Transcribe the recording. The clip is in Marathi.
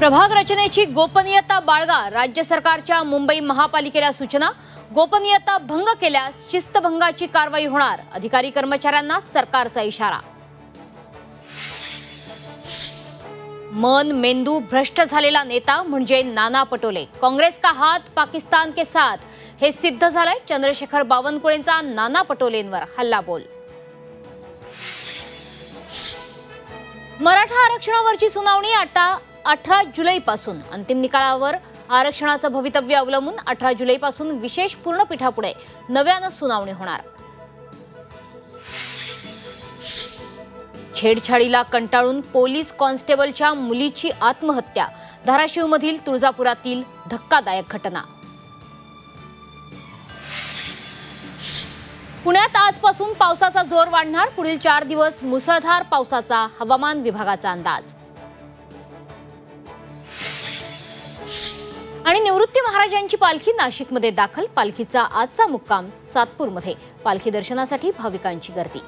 प्रभाग रचनेची गोपनीयता बाळगा, राज्य सरकारच्या मुंबई महापालिकेला सूचना। गोपनीयता भंग केल्यास शिस्तभंगाची कारवाई होणार, अधिकारी कर्मचाऱ्यांना सरकारचा इशारा। मन मेंदू भ्रष्ट झालेला नेता म्हणजे नाना पटोले, काँग्रेस का हात पाकिस्तान के साथ, हे सिद्ध झालंय। चंद्रशेखर बावनकुळेंचा नाना पटोलेंवर हल्लाबोल। मराठा आरक्षणावरची सुनावणी आता 18 जुलैपासून अंतिम निकालावर आरक्षणाचं भवितव्य अवलंबून 18 जुलैपासून विशेष पूर्णपीठापुढे नव्यानं सुनावणी होणार। छेडछाडीला कंटाळून पोलीस कॉन्स्टेबलच्या मुलीची आत्महत्या, धाराशिवमधील तुळजापुरातील धक्कादायक घटना। पुण्यात आजपासून पावसाचा जोर वाढणार, पुढील 4 दिवस मुसळधार पावसाचा हवामान विभागाचा अंदाज। आणि निवृत्ती महाराजांची पालखी नाशिकमध्ये दाखल, पालखीचा आजचा मुक्काम सातपूरमध्ये, पालखी दर्शनासाठी भाविकांची गर्दी।